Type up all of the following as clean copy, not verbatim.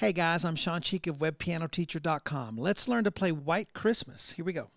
Hey guys, I'm Shawn of WebPianoTeacher.com. Let's learn to play White Christmas. Here we go.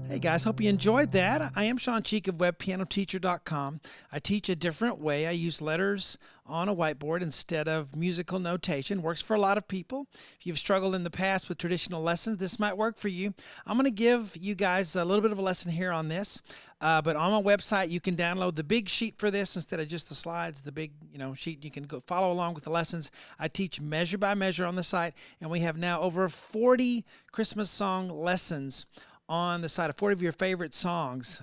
Hey guys, hope you enjoyed that. I am Shawn of WebPianoTeacher.com. I teach a different way. I use letters on a whiteboard instead of musical notation. Works for a lot of people. If you've struggled in the past with traditional lessons, this might work for you. I'm going to give you guys a little bit of a lesson here on this. But on my website, you can download the big sheet for this instead of just the slides, the big sheet. You can go follow along with the lessons. I teach measure by measure on the site, and we have now over 40 Christmas song lessons on the side of 40 of your favorite songs,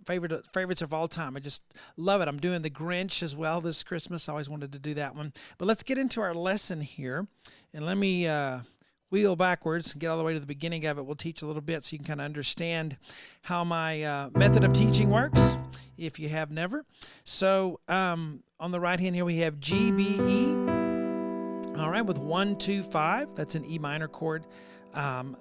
favorites of all time. I just love it. I'm doing the Grinch as well this Christmas. I always wanted to do that one. But let's get into our lesson here. And let me wheel backwards and get all the way to the beginning of it. We'll teach a little bit so you can kind of understand how my method of teaching works, if you have never. So on the right hand here we have G, B, E. All right, with 1, 2, 5. That's an E minor chord.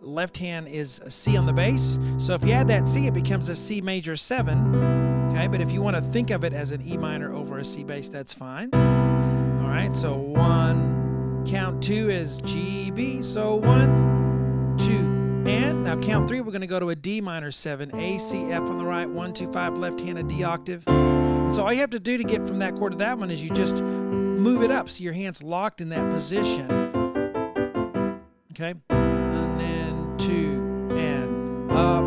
Left hand is a C on the bass. So if you add that C, it becomes a C major 7. Okay, but if you want to think of it as an E minor over a C bass, that's fine. All right, so 1, count 2 is G, B. So 1, 2, and now count 3, we're going to go to a D minor 7, A, C, F on the right, 1, 2, 5, left hand, a D octave. And so all you have to do to get from that chord to that one is you just move it up so your hand's locked in that position. Okay, and then 2 and up,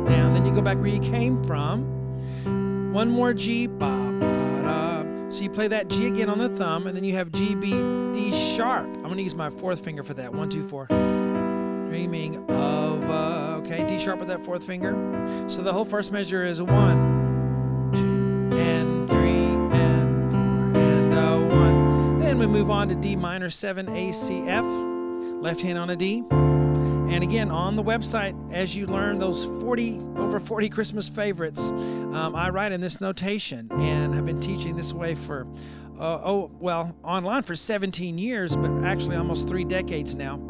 down. Then you go back where you came from. One more G, ba, ba, da. So you play that G again on the thumb, and then you have G, B, D sharp. I'm going to use my fourth finger for that. 1, 2, 4. Dreaming of, okay, D sharp with that fourth finger. So the whole first measure is a 1, 2, and 3, and 4, and 1. Then we move on to D minor 7, A, C, F. Left hand on a D. And again, on the website, as you learn those over 40 Christmas favorites, I write in this notation, and have been teaching this way for, online for 17 years, but actually almost 3 decades now.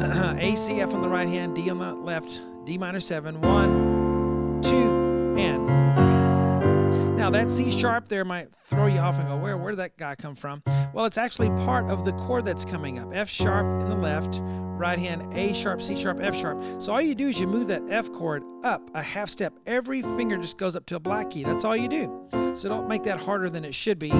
A, C, F on the right hand, D on the left, D minor 7, 1, 2, and 3. Now that C sharp there might throw you off and go, where did that guy come from? Well, it's actually part of the chord that's coming up. F sharp in the left, right hand, A sharp, C sharp, F sharp. So all you do is you move that F chord up a half step. Every finger just goes up to a black key. That's all you do. So don't make that harder than it should be.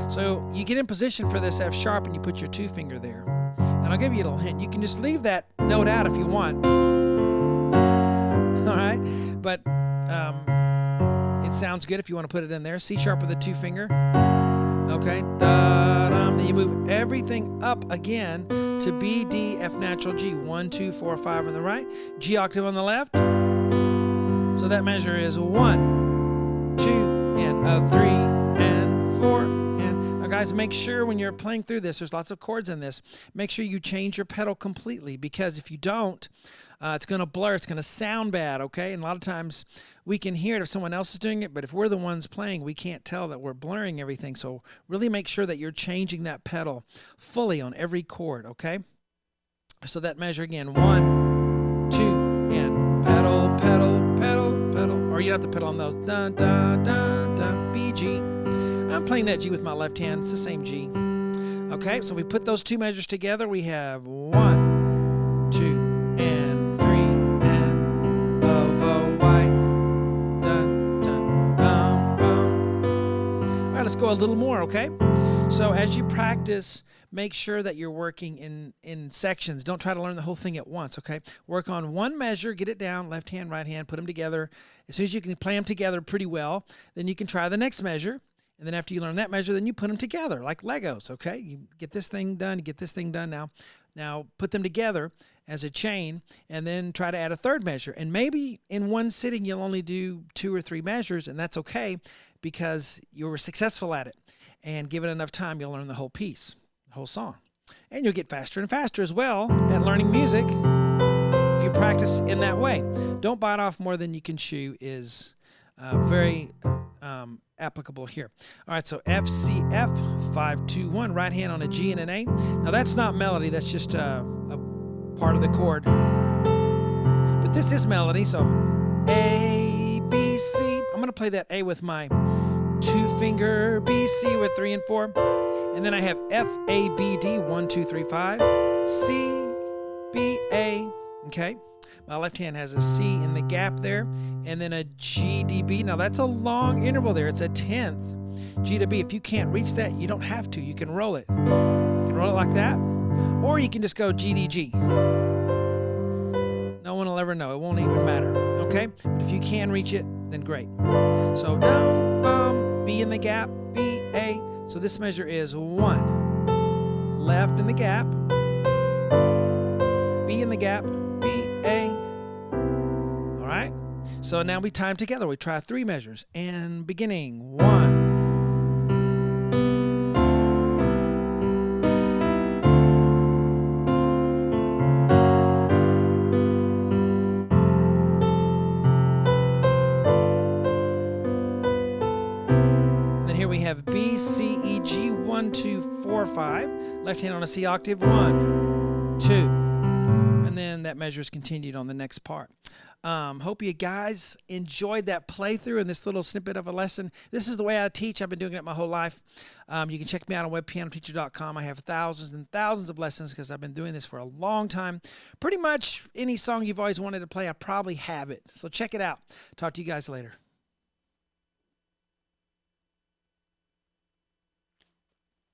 So you get in position for this F sharp and you put your 2 finger there. And I'll give you a little hint. You can just leave that note out if you want. All right? But it sounds good if you want to put it in there. C sharp with a 2 finger. Okay. Da-dum. Then you move everything up again to B, D, F natural, G. 1, 2, 4, 5 on the right. G octave on the left. So that measure is 1, 2, and 3, and 4. Now guys, make sure when you're playing through this, there's lots of chords in this, make sure you change your pedal completely, because if you don't, it's going to blur, it's going to sound bad, okay? And a lot of times we can hear it if someone else is doing it, but if we're the ones playing, we can't tell that we're blurring everything. So really make sure that you're changing that pedal fully on every chord, okay? So that measure again, 1, 2, and pedal, pedal, pedal, pedal. Or you don't have to pedal on those. Dun, dun, dun, dun, B, G. I'm playing that G with my left hand. It's the same G. Okay, so if we put those 2 measures together, we have 1, 2, and 3, and of a white. Dun, dun, bum, bum. All right, let's go a little more, okay? So as you practice, make sure that you're working in sections. Don't try to learn the whole thing at once, okay? Work on one measure, get it down, left hand, right hand, put them together. As soon as you can play them together pretty well, then you can try the next measure. And then after you learn that measure, then you put them together like Legos, okay? You get this thing done, you get this thing done now. Now put them together as a chain and then try to add a third measure. And maybe in one sitting you'll only do 2 or 3 measures, and that's okay because you were successful at it. And given enough time, you'll learn the whole piece, the whole song. And you'll get faster and faster as well at learning music if you practice in that way. Don't bite off more than you can chew is very applicable here. All right, so F, C, F, 5, 2, 1, right hand on a G and an A. Now that's not melody, that's just a part of the chord. But this is melody, so A, B, C. I'm going to play that A with my 2 finger, B, C with 3 and 4. And then I have F, A, B, D, 1, 2, 3, 5, C, B, A, okay? My left hand has a C in the gap there, and then a G, D, B. Now that's a long interval there. It's a 10th G to B. If you can't reach that, you don't have to. You can roll it. You can roll it like that, or you can just go G, D, G. No one will ever know. It won't even matter, okay? But if you can reach it, then great. So down, bum, B in the gap, B, A. So this measure is 1. Left in the gap, B in the gap, B, A. All right. So now we time together. We try 3 measures. And beginning, 1. And then here we have B, C, E, G, 1, 2, 4, 5. Left hand on a C octave, 1, 2. And then that measure is continued on the next part. Hope you guys enjoyed that playthrough and this little snippet of a lesson. This is the way I teach. I've been doing it my whole life. You can check me out on webpianoteacher.com. I have thousands and thousands of lessons because I've been doing this for a long time. Pretty much any song you've always wanted to play, I probably have it. So check it out. Talk to you guys later.